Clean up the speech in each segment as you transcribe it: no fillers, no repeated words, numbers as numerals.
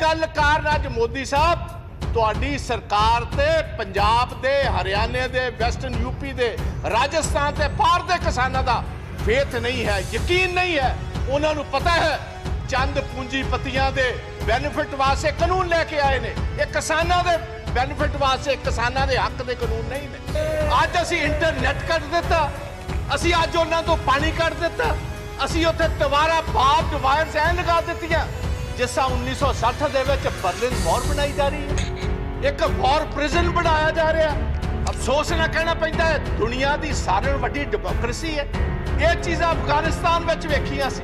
गल कारण अज मोदी साहब तुहाडी सरकार ते पंजाब दे, हरियाणे दे, वैस्टर्न यूपी दे, राजस्थान ते बाहर दे किसानां दा फेथ नहीं है, यकीन नहीं है। उन्हां नूं पता है चंद पूंजीपतियां दे बेनिफिट वास्ते कानून लेके आए ने, ये किसानां दे बेनिफिट वास्ते, किसानां दे हक दे कानून नहीं ने। अज असीं इंटरनेट कट दिता, असीं अज उन्हां तों पानी कट दिता, असीं उत्थे दोबारा बार्ब्ड वायर्स ऐ लगा दित्तियां जिस 1960 दे विच बर्लिन वॉर बनाई जा रही है, एक वॉर प्रिजन बनाया जा रहा। अफसोस ना कहना पैंदा है, दुनिया की सारे वड्डी डेमोक्रेसी है। ये चीज़ां अफगानिस्तान विच वेखियां सी,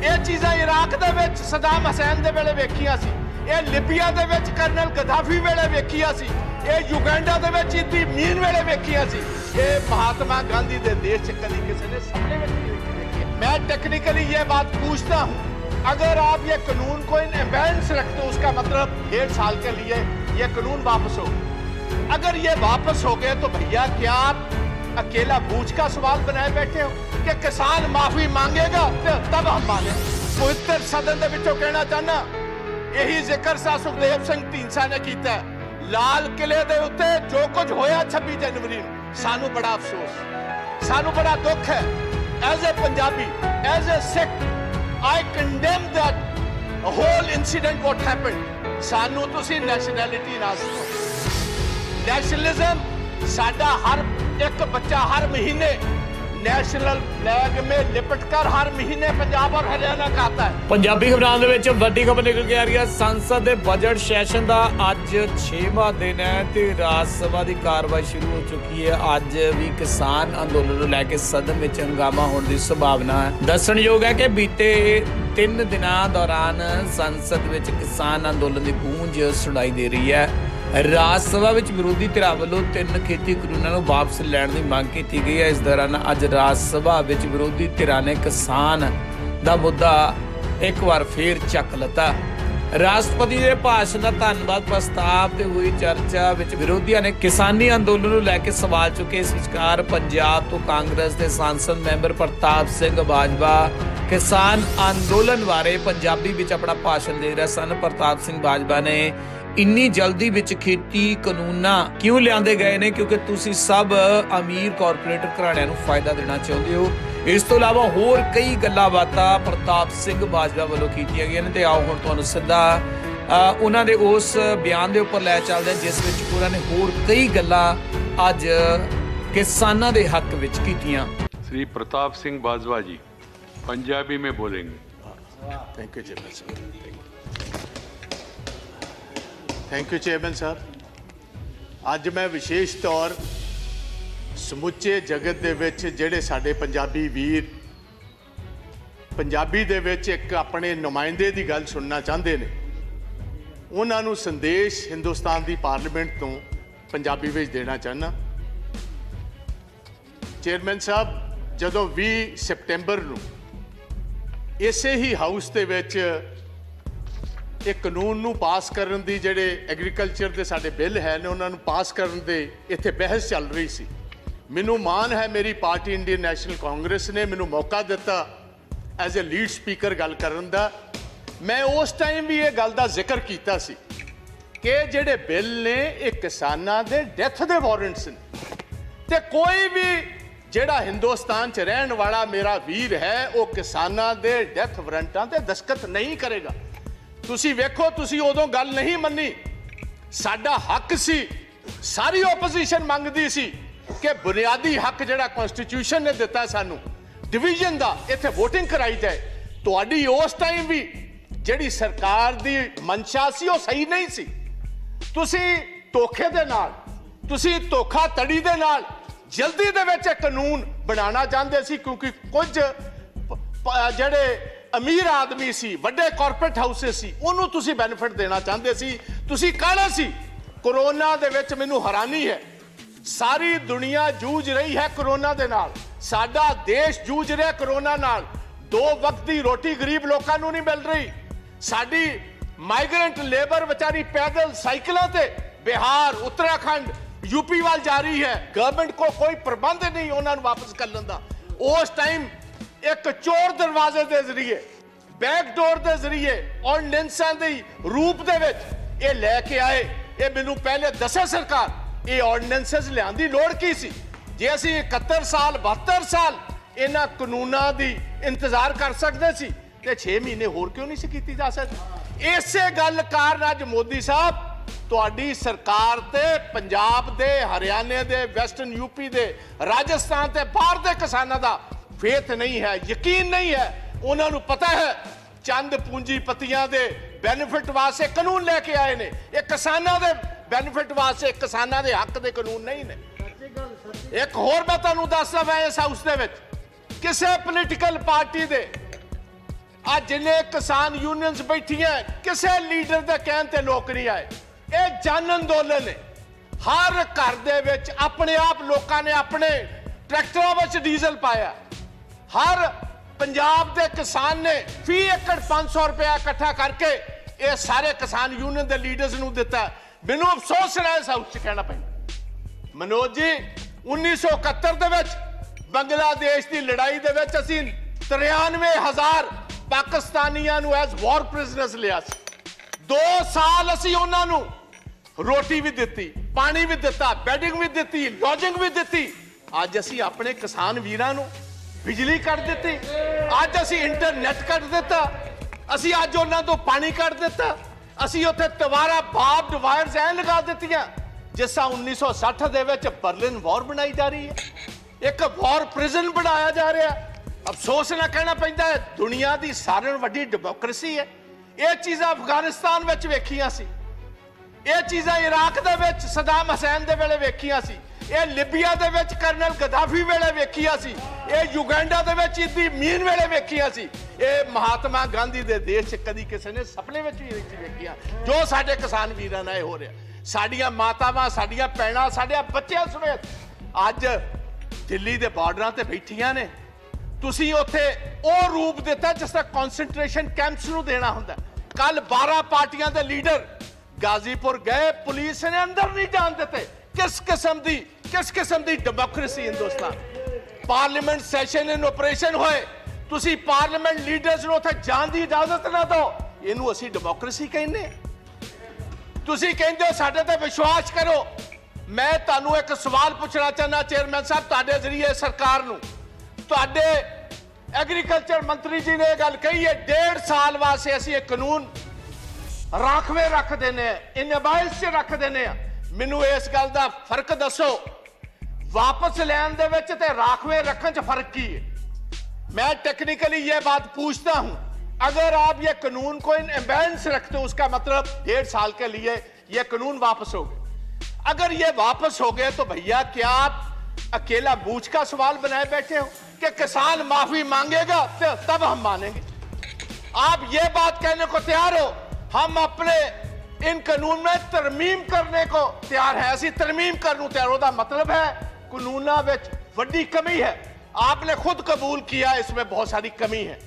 ये चीज़ां इराक दे विच सदाम हुसैन दे वेले वेखियां सी, ये लिबिया दे विच कर्नल गद्दाफी वेले वेखियां सी, ये युगांडा दे विच इदी मीन वेले वेखियां सी, ये महात्मा गांधी दे देश च कदी किसी ने सपने में नहीं देखी। मैं टेक्निकली ये बात पूछता हूँ, अगर आप ये कानून को इन एम्बेंस रखते हो, उसका मतलब 1.5 साल के लिए ये कानून वापस हो। अगर ये वापस हो गए तो भैया क्या आप अकेला बूझ का सवाल बनाए बैठे हो कि किसान माफी मांगेगा तो तब हम माने? पवित्र सदन के विचों कहना चाहना, यही जिक्र सा सुखदेव सिंह ढींडसा ने किया। लाल किले दे उत्ते जो कुछ होया 26 जनवरी नूं, सानू बड़ा अफसोस, सानू बड़ा दुख है। As a Punjabi, as a Sikh, I condemn that whole incident what happened. सानू तुसी nationality ना सुनो, nationalism साडा हर एक बच्चा हर महीने नेशनल फ्लैग में लिपट कर हर महीने पंजाब और हरियाणा का आता है। पंजाबी खबरां दे विच वड्डी खबर निकल के आ रही है। संसद दे बजट सैशन का अज 6वां दिन है ते राज सभा की कार्रवाई शुरू हो चुकी है। अज भी किसान अंदोलन को लैके सदन में हंगामा होने की संभावना है। दसणयोग है कि बीते 3 दिनों दौरान संसद में किसान अंदोलन की गूंज सुनाई दे रही है। राज सभा विच विरोधी धिरां वल्लों 3 खेती कानूनां नूं वापस लैण दी मंग कीती गई है। इस दौरान अज राज सभा विच विरोधी धिरां ने किसान दा मुद्दा एक बार फिर चक लता। राष्ट्रपति के भाषण का धन्नवाद प्रस्ताव ते हुई चर्चा विच विरोधियों ने किसानी अंदोलन नूं लैके सवाल चुके। इस विचकार पंजाब तो कांग्रेस के सांसद मैंबर प्रताप सिंह बाजवा किसान अंदोलन बारे पंजाबी विच अपना भाषण दे रहे सन। प्रताप सिंह बाजवा ने इन्नी जल्दी विच खेती कानूनां क्यों लिआंदे गए ने, क्योंकि तुसी सब अमीर कॉरपोरेट घराणिਆਂ ਨੂੰ फायदा देना चाहते हो। इस तो इलावा होर कई गल्लां बातां प्रताप सिंह बाजवा वालों कीतियां गईयां ने ते आओ हुण तुहानूं सिद्धा उन्हां दे उस बयान दे उपर लै चलदे हां जिस विच उन्हां ने होर कई गल्लां अज किसानां दे हक विच कीतियां। श्री प्रताप सिंह बाजवा जी पंजाबी में बोलेंगे। थैंक यू चेयरमैन साहब, थैंक यू चेयरमैन साहब। अज मैं विशेष तौर समुचे जगत दे विच जिहड़े साडे पंजाबी वीर पंजाबी दे विच एक अपने नुमाइंदे दी गल सुनना चाहते ने, उन्हां नूं संदेश हिंदुस्तान दी पार्लीमेंट तो पंजाबी विच देना चाहना। चेयरमैन साहब, जदों 20 सितंबर नूं इसे ही हाउस दे विच एक कानून नूं पास करन दी जिहड़े एग्रीकल्चर दे साडे बिल है ने उन्हां नूं पास करन दे इत्थे बहस चल रही सी। मैनूं मान है मेरी पार्टी इंडियन नैशनल कांग्रेस ने मैनूं मौका दिता एज ए लीड स्पीकर गल करन दा। मैं उस टाइम भी ये गल दा जिक्र कीता सी कि जिहड़े बिल ने ये किसानां दे डेथ दे वारंट्स ने ते कोई भी जिहड़ा हिंदुस्तान च रहन वाला मेरा वीर है वो किसानां दे डेथ वारंटां ते दस्तखत नहीं करेगा। तुसी वेखो, तुसी उदों गल नहीं मन्नी, साडा हक सी, सारी ओपोजिशन मंगदी सी कि बुनियादी हक जिहड़ा कॉन्स्टिट्यूशन ने दिता सानू डिवीजन दा इत्थे वोटिंग कराई जाए। तुहाडी उस टाइम भी जिहड़ी सरकार दी मंशा सी वो सही नहीं सी। तुसी धोखे दे नाल, तुसी धोखाधड़ी दे नाल जल्दी दे विच कानून बनाना चाहते सी, क्योंकि कुछ जिहड़े अमीर आदमी सी, वड्डे कॉरपोरेट हाउसेस सी, उन्होंने तुसी बेनिफिट देना चाहते सी। तुसी कहना सी कोरोना दे विच मैनूं हैरानी है, सारी दुनिया जूझ रही है कोरोना दे नाल, साडा देश जूझ रहा कोरोना नाल। 2 वक्त की रोटी गरीब लोगों को नहीं मिल रही। साडी माइग्रेंट लेबर बेचारी पैदल साइकिलों ते बिहार, उत्तराखंड, यूपी वाल जा रही है। गवर्नमेंट को कोई प्रबंध नहीं उन्होंने वापस कर लेंदा। उस टाइम एक चोर दरवाजे के जरिए बैकडोर के जरिए ऑर्डिनेंसां दे रूप दे विच ये लैके आए। ये मैनू पहले दसे सरकार ये ऑर्डिनेंसेस लियाउण दी लोड़ की सी? जे असीं 71 साल 72 साल इन्हां कानूनां दी इंतजार कर सकते सी ते 6 महीने होर क्यों नहीं सी कीती जा सकदी? इसे गल कारण अज मोदी साहब तुहाडी सरकार ते पंजाब दे, हरियाणे दे, वैस्टर्न यूपी दे, राजस्थान ते बाहर दे किसानां दा फेथ नहीं है, यकीन नहीं है। उन्हां नूं पता है चंद पूंजीपतियां दे बेनिफिट वास्ते कानून लेके आए ने, ये किसानां दे बेनिफिट वास्ते, किसानां दे हक दे कानून नहीं ने। एक होर मैं तुहानूं दसदा, मैं इस हाउस दे विच किसी पोलीटिकल पार्टी दे आ जिन्ने किसान यूनियंस बैठियां किसी लीडर दे कहण ते लोक नहीं आए। ये जन अंदोलन है। हर घर दे विच अपने आप लोकां ने अपने ट्रैक्टरां विच डीजल पाया। हर पंजाब दे किसान ने फी एकड़ 500 रुपया इकट्ठा करके ये सारे किसान यूनियन दे लीडर्स नूं दिता। मैनूं अफसोस है इस हाउस च कहना पैंदा, मनोज जी 1971 दे विच बांग्लादेश की लड़ाई दे विच असीं 93,000 पाकिस्तानियां नूं एज वॉर प्रिजनर्स लिया। 2 साल असीं उन्हां नूं रोटी भी दित्ती, पानी भी दिता, बैडिंग भी दित्ती, लॉजिंग भी दित्ती। अज असीं अपने किसान वीरां नूं बिजली कट दित्ती, अज असीं इंटरनेट कट दिता, असीं अज उन्हां तों पानी कट दिता, असीं उत्थे तवारा बार्ब्ड वायर्स ऐ लगा दित्तियां जिस 1960 दे विच बर्लिन वॉर बनाई जा रही है, एक वॉर प्रिजन बनाया जा रहा है। अफसोस ना कहना पैंदा है, दुनिया की सारे नालों वड्डी डेमोक्रेसी है। ये चीज़ां अफगानिस्तान विच वेखियां सी, ये चीज़ां इराक दे विच सदाम हुसैन दे वेले वेखियां सी, ये लिबिया दे विच कर्नल गद्दाफी वेले वेखियां सी, ये युगांडा दे विच इदी मीन वेले वेखियां सी, ये महात्मा गांधी दे देश च कदी किसी ने सपने विच भी नहीं वेखियां जो साडे किसान वीरां नाल हो रहा। साडियां मातावां, साडियां भैणां, साडे बच्चियां समेत अज दिल्ली दे बार्डरां ते बैठियां ने। तुसीं उत्थे ਉਹ रूप दिता जिस तरह कॉन्सनट्रेशन कैंप्स नूं देना हुंदा। कल 12 पार्टियां दे लीडर गाजीपुर गए, पुलिस ने अंदर नहीं जान देते। किस किस्म दी democracy Hindustan? Parliament session in operation होए, तुसीं पार्लियामेंट लीडर्स नूं उत्थे जाण दी इजाजत ना दो, इहनूं असीं डेमोक्रेसी कहने? तुसीं कहंदे हो साडे ते विश्वास करो। मैं तुहानूं एक सवाल पूछना चाहना चेयरमैन साहब, तुहाडे जरिए सरकार नूं, तुहाडे एग्रीकल्चर मंत्री जी ने गल कही है 1.5 साल वास्ते असीं एक कानून राखवे रख देने, इन अबाइस च रख देने। मैनूं इस गल दा फर्क दसो, वापस लैण दे विच ते राखवे रखण च फर्क की है? मैं टेक्निकली ये बात पूछता हूं, अगर आप ये कानून को इन एम्बेंस रखते हो उसका मतलब 1.5 साल के लिए ये कानून वापस हो गए। अगर ये वापस हो गए तो भैया क्या आप अकेला बूझ का सवाल बनाए बैठे हो कि किसान माफी मांगेगा तो तब हम मानेंगे? आप ये बात कहने को तैयार हो हम अपने इन कानून में तरमीम करने को तैयार है? ऐसी तरमीम करने तैयार होता मतलब है कानूना विच वड्डी कमी है। आपने खुद कबूल किया इसमें बहुत सारी कमी है।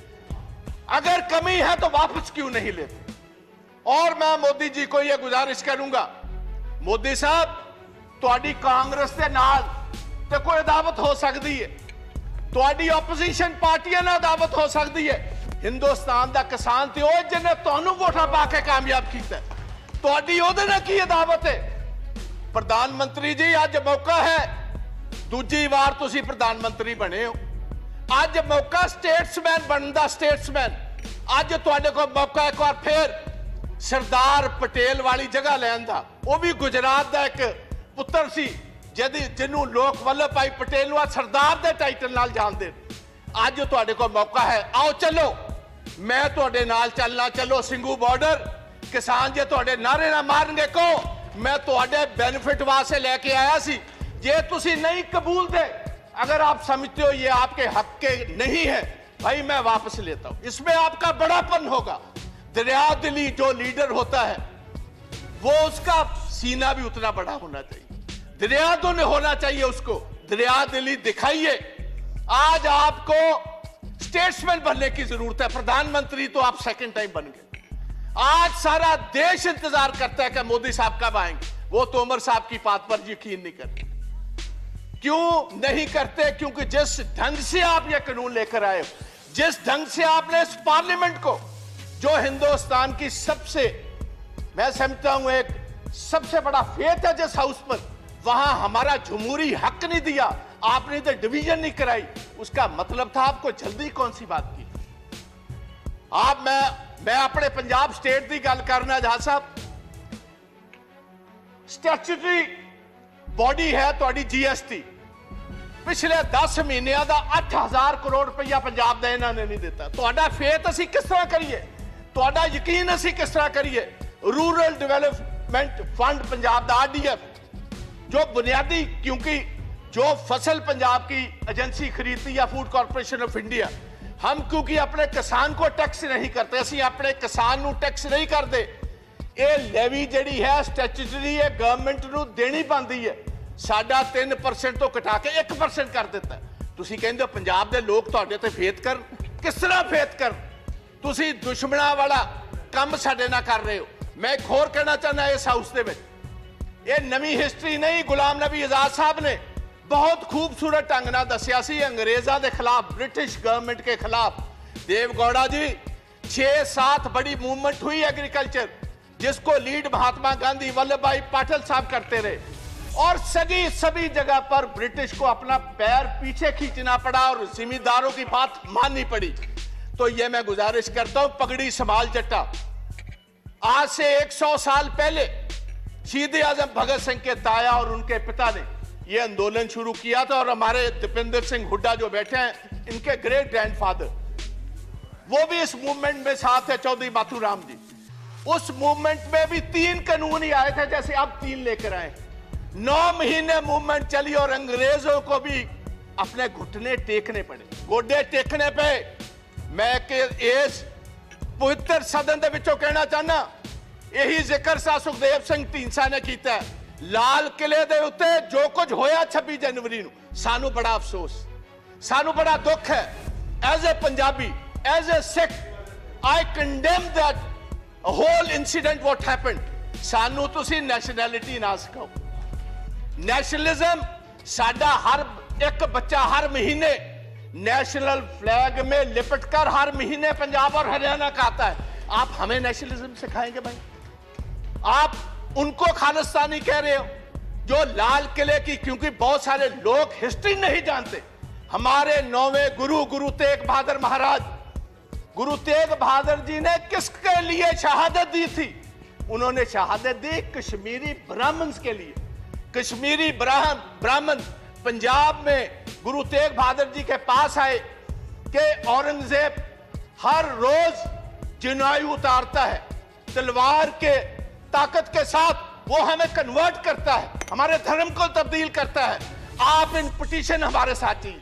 अगर कमी है तो वापस क्यों नहीं लेते? और मैं मोदी जी को यह गुजारिश करूंगा, मोदी साहब तुहाडी कांग्रेस के नाल ते कोई अदावत हो सकती है, तुहाडी ओपोजिशन पार्टियां नाल अदावत हो सकती है। हिंदुस्तान दा किसान ते ओ जिन्हें तुहानू वोटां पा के कामयाब कीता, तुहाडी ओहदे नाल की अदावत है? प्रधानमंत्री जी अज मौका है, दूजी बार तुसीं प्रधानमंत्री बने हो, अज मौका स्टेट्समैन बनने दा। स्टेट्समैन अज तुहाडे कोल मौका एक बार फिर सरदार पटेल वाली जगह लैण दा। वो भी गुजरात का एक पुत्र सी जिन्हों लोग वल्लभ भाई पटेल सरदार के टाइटल नाल जानते। अज तुहाडे कोल मौका है, आओ चलो, मैं तुहाडे नाल चलना। चलो सिंघू बॉर्डर, किसान जे तुहाडे नारे ना मारनगे को मैं तुहाडे बेनिफिट वास्ते लेके आया सी। जे तुसी नहीं कबूल दे, अगर आप समझते हो ये आपके हक के नहीं है, भाई मैं वापस लेता हूं। इसमें आपका बड़ापन होगा। दरिया दिली जो लीडर होता है वो उसका सीना भी उतना बड़ा होना चाहिए, दरिया दिल होना चाहिए उसको। दरिया दिली दिखाइए। आज आपको स्टेट्समैन बनने की जरूरत है, प्रधानमंत्री तो आप सेकंड टाइम बन गए। आज सारा देश इंतजार करता है कि मोदी साहब कब आएंगे। वो तो उमर साहब की बात पर यकीन नहीं करते। क्यों नहीं करते? क्योंकि जिस ढंग से आप ये कानून लेकर आए हो, जिस ढंग से आपने इस पार्लियामेंट को, जो हिंदुस्तान की सबसे, मैं समझता हूं एक सबसे बड़ा फेथ है जिस हाउस पर, वहां हमारा जमहूरी हक नहीं दिया, आपने तो डिवीजन नहीं कराई, उसका मतलब था आपको जल्दी कौन सी बात की। आप मैं अपने पंजाब स्टेट की गल करना जहां साहब, स्टैट्यूटरी बॉडी है ਤੁਹਾਡੀ जीएसटी, पिछले 10 ਮਹੀਨਿਆਂ ਦਾ 8000 ਕਰੋੜ ਰੁਪਇਆ ਪੰਜਾਬ ਦਾ ਇਹਨਾਂ ਨੇ ਨਹੀਂ ਦਿੱਤਾ। ਤੁਹਾਡਾ ਫੇਥ ਅਸੀਂ ਕਿਸ ਤਰ੍ਹਾਂ ਕਰੀਏ, ਤੁਹਾਡਾ ਯਕੀਨ ਅਸੀਂ ਕਿਸ ਤਰ੍ਹਾਂ ਕਰੀਏ। रूरल डेवलपमेंट फंड पंजाब का RDF जो बुनियादी, क्योंकि जो फसल पंजाब की एजेंसी खरीदती है फूड कॉर्पोरेशन ऑफ इंडिया, हम क्योंकि अपने किसान को टैक्स नहीं करते, असं अपने किसान को टैक्स नहीं करते, ये लेवी जी है स्टैट्यूटरी है गवर्नमेंट को देनी पाती है, साडा 3% तो घटा के 1% कर दिता। तुसीं कहंदे हो पंजाब के लोग तुहाडे ते फेथ कर, किस तरह फेथ कर, तुसीं दुश्मनां वाला काम साडे नाल कर रहे हो। मैं एक होर कहना चाहना इस हाउस दे विच, ये नवी हिस्टरी नहीं, गुलाम नबी आजाद साहब ने बहुत खूबसूरत ढंग नाल दस्सिया सी अंग्रेज़ां दे खिलाफ, ब्रिटिश गवर्नमेंट के खिलाफ। देवगौड़ा जी 6-7 बड़ी मूवमेंट हुई एग्रीकल्चर, जिसको लीड महात्मा गांधी, वल्लभ भाई पाटिल साहब करते रहे, और सभी जगह पर ब्रिटिश को अपना पैर पीछे खींचना पड़ा और जिम्मेदारों की बात माननी पड़ी। तो ये मैं गुजारिश करता हूं, पगड़ी संभाल जट्टा। आज से 100 साल पहले शहीद आजम भगत सिंह के ताया और उनके पिता ने यह आंदोलन शुरू किया था, और हमारे दीपेंद्र सिंह हुड्डा जो बैठे हैं, इनके ग्रेट ग्रैंडफादर, वो भी इस मूवमेंट में साथ है, चौधरी बाथूराम जी। उस मूवमेंट में भी 3 कानून ही आए थे, जैसे अब 3 लेकर आए। 9 महीने मूवमेंट चली और अंग्रेजों को भी अपने घुटने टेकने पड़े, गोडे टेकने पे। मैं इस पवित्र सदन के विचों कहना चाहना, यही जिक्र सा सुखदेव सिंह ढींडसा ने किया है। लाल किले दे उत्ते जो कुछ होया 26 जनवरी नूं, सानू बड़ा अफसोस, सानू बड़ा दुख है। As a Punjabi, as a Sikh, I condemn that whole incident what happened. सानू तुसी नैशनैलिटी ना सिखाओ, नेशनलिज्म साडा हर एक बच्चा हर महीने नेशनल फ्लैग में लिपटकर हर महीने पंजाब और हरियाणा का आता है। आप हमें नेशनलिज्म सिखाएंगे भाई? आप उनको खालिस्तानी कह रहे हो जो लाल किले की, क्योंकि बहुत सारे लोग हिस्ट्री नहीं जानते। हमारे 9वें गुरु तेग बहादुर महाराज, गुरु तेग बहादुर जी ने किसके लिए शहादत दी थी? उन्होंने शहादत दी कश्मीरी ब्राह्मण के लिए। कश्मीरी ब्राह्मण पंजाब में गुरु तेग बहादुर जी के पास आए कि औरंगजेब हर रोज जनायु उतारता है, तलवार के ताकत के साथ वो हमें कन्वर्ट करता है, हमारे धर्म को तब्दील करता है। आप इन पिटीशन हमारे साथ ही,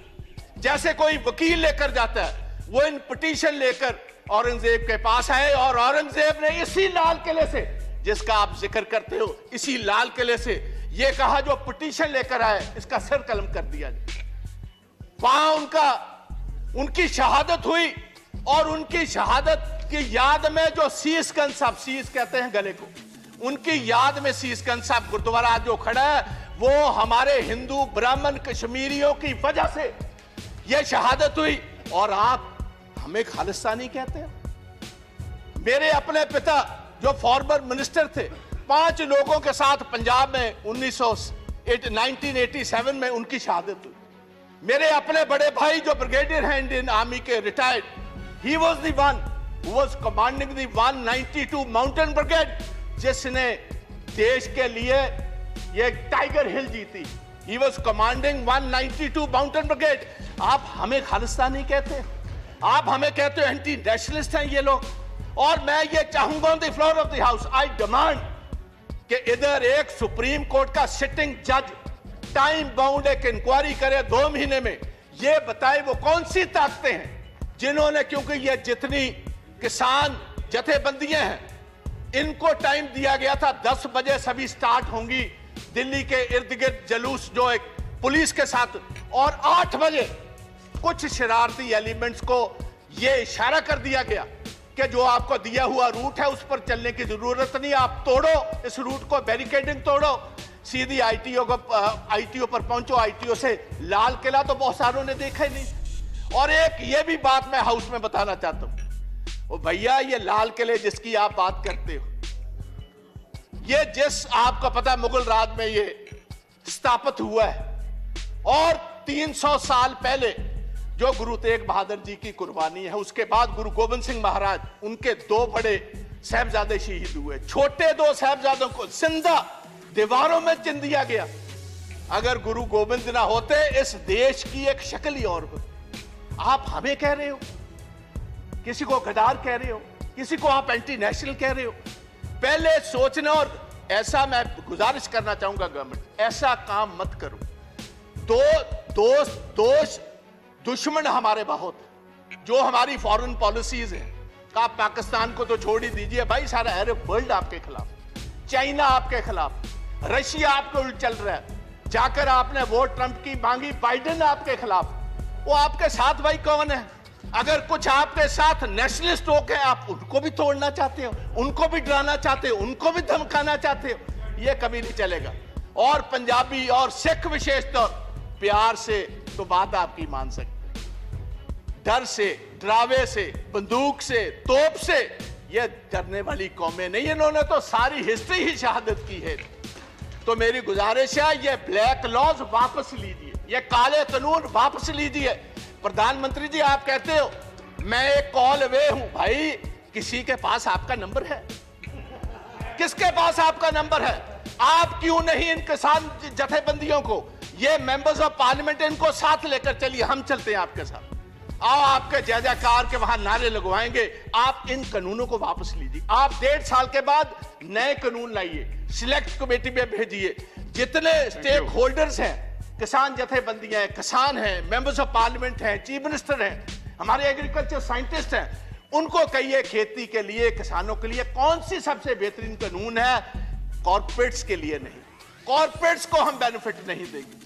जैसे कोई वकील लेकर जाता है, वो इन पिटीशन लेकर औरंगजेब के पास आए, और औरंगजेब ने इसी लाल किले से, जिसका आप जिक्र करते हो, इसी लाल किले से ये कहा जो पिटीशन लेकर आए इसका सर कलम कर दिया। वहां उनकी शहादत हुई, और उनकी शहादत की याद में जो शीशगंज साहब, शीश कहते हैं गले को, उनकी याद में शीशगंज साहब गुरुद्वारा जो खड़ा है, वो हमारे हिंदू ब्राह्मण कश्मीरियों की वजह से यह शहादत हुई, और आप हमें खालिस्तानी कहते हैं। मेरे अपने पिता जो फॉर्मर मिनिस्टर थे, 5 लोगों के साथ पंजाब में 1987 में उनकी शहादत हुई। मेरे अपने बड़े भाई जो ब्रिगेडियर हैं इंडियन आर्मी के, retired, he was the one who was commanding the 192 mountain brigade, जिसने देश के लिए ये टाइगर हिल जीती। He was commanding 192 mountain brigade. आप हमें खालिस्तानी कहते हैं, आप हमें कहते हो एंटी नेशनलिस्ट हैं ये लोग। और मैं ये चाहूंगा on the floor of the house, I demand कि इधर एक सुप्रीम कोर्ट का सिटिंग जज टाइम बाउंड एक इंक्वायरी करे 2 महीने में, ये बताए वो कौन सी ताकतें हैं जिन्होंने, क्योंकि ये जितनी किसान जथेबंदियां हैं, इनको टाइम दिया गया था 10 बजे सभी स्टार्ट होंगी दिल्ली के इर्द गिर्द जुलूस जो एक पुलिस के साथ, और 8 बजे कुछ शरारती एलिमेंट्स को यह इशारा कर दिया गया कि जो आपको दिया हुआ रूट है उस पर चलने की जरूरत नहीं, आप तोड़ो इस रूट को, बैरिकेडिंग तोड़ो, सीधी आईटीओ पर पहुंचो। आईटीओ से लाल किला तो बहुत सारों ने देखा ही नहीं। और एक ये भी बात मैं हाउस में बताना चाहता हूं, ओ भैया, ये लाल किले जिसकी आप बात करते हो, ये जिस आपको पता मुगल राज में ये स्थापित हुआ है, और 300 साल पहले जो गुरु तेग बहादुर जी की कुर्बानी है, उसके बाद गुरु गोविंद सिंह महाराज, उनके 2 बड़े साहबजादे शहीद हुए। छोटे 2 साहबजादों को जिंदा दीवारों में चिन दिया गया। अगर गुरु गोविंद ना होते, इस देश की एक शक्ल ही और होती। आप हमें कह रहे हो, किसी को गद्दार कह रहे हो, किसी को आप एंटी नेशनल कह रहे हो। पहले सोचना, और ऐसा मैं गुजारिश करना चाहूंगा गवर्नमेंट, ऐसा काम मत करो। दुश्मन हमारे बहुत, जो हमारी फॉरेन पॉलिसीज है, आप पाकिस्तान को तो छोड़ ही दीजिए भाई, सारा अरब वर्ल्ड आपके खिलाफ, चाइना आपके खिलाफ, रशिया आपके उल्ट चल रहा है। जाकर आपने वोट ट्रंप की मांगी, बाइडेन आपके खिलाफ। वो आपके साथ भाई कौन है? अगर कुछ आपके साथ नेशनलिस्ट हो गए, आप उनको भी तोड़ना चाहते हो, उनको भी डराना चाहते हो, उनको भी धमकाना चाहते हो, ये कभी नहीं चलेगा। और पंजाबी और सिख विशेषतौर प्यार से तो बात आपकी मान सकते, डर से, डरावे से, बंदूक से, तोप से ये डरने वाली कौमें नहीं। इन्होंने तो सारी हिस्ट्री ही शहादत की है। तो मेरी गुजारिश है, ये ब्लैक लॉज वापस लीजिए, ये काले कानून वापस लीजिए। प्रधानमंत्री जी, आप कहते हो मैं एक कॉल अवे हूं। भाई, किसी के पास आपका नंबर है? किसके पास आपका नंबर है? आप क्यों नहीं इन किसान जथेबंदियों को, ये मेंबर्स ऑफ पार्लियामेंट, इनको साथ लेकर चलिए, हम चलते हैं आपके साथ। आओ, आपके जय जयकार के वहां नारे लगवाएंगे। आप इन कानूनों को वापस लीजिए। आप 1.5 साल के बाद नए कानून लाइए, सिलेक्ट कमेटी में भेजिए। जितने स्टेक होल्डर्स हैं, किसान जथेबंदियां हैं, किसान हैं, मेंबर्स ऑफ पार्लियामेंट हैं, चीफ मिनिस्टर हैं, हमारे एग्रीकल्चर साइंटिस्ट हैं, उनको कहिए खेती के लिए, किसानों के लिए कौन सी सबसे बेहतरीन कानून है। कॉर्पोरेट्स के लिए नहीं, कॉर्पोरेट्स को हम बेनिफिट नहीं देंगे।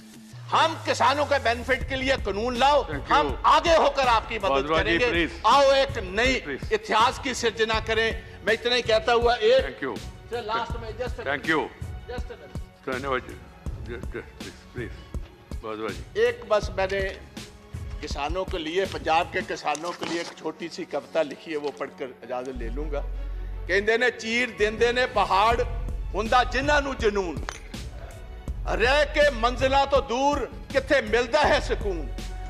हम किसानों के बेनिफिट के लिए कानून लाओ, हम आगे होकर आपकी मदद करेंगे। आओ, एक नई इतिहास की सृजना करें। मैं इतना ही कहता हुआ एक लास्ट में थैंक यू, धन्यवाद, एक बस मैंने किसानों के लिए, पंजाब के किसानों के लिए एक छोटी सी कविता लिखी है, वो पढ़कर इजाजत ले लूंगा। कहते ने चीर देंदे ने पहाड़, हुंदा जिन्हां नूं जनून, रह के मंजिला तो दूर किथे मिलता है सुकून।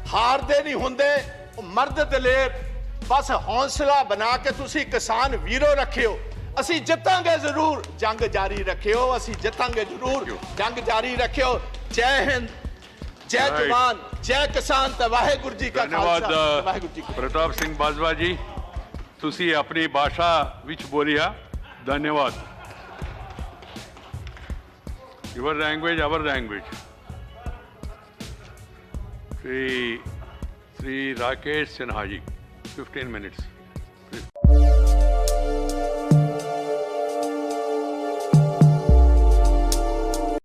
हारदे नहीं हुंदे मर्द दलेर, बस हौसला बना के तुसी किसान वीरो रखियो। असी जितांगे जरूर, जंग जारी रखियो। असी जितांगे जरूर, जंग जारी रखियो। जय हिंद, जय जवान, जय किसान, ते वाहेगुरु जी का खालसा, वाहेगुरु जी। प्रताप सिंह बाजवा जी, तुसी अपनी भाषा विच बोलिया, धन्यवाद। Your language, our language. Sri Rakesh Sinha ji, 15 minutes.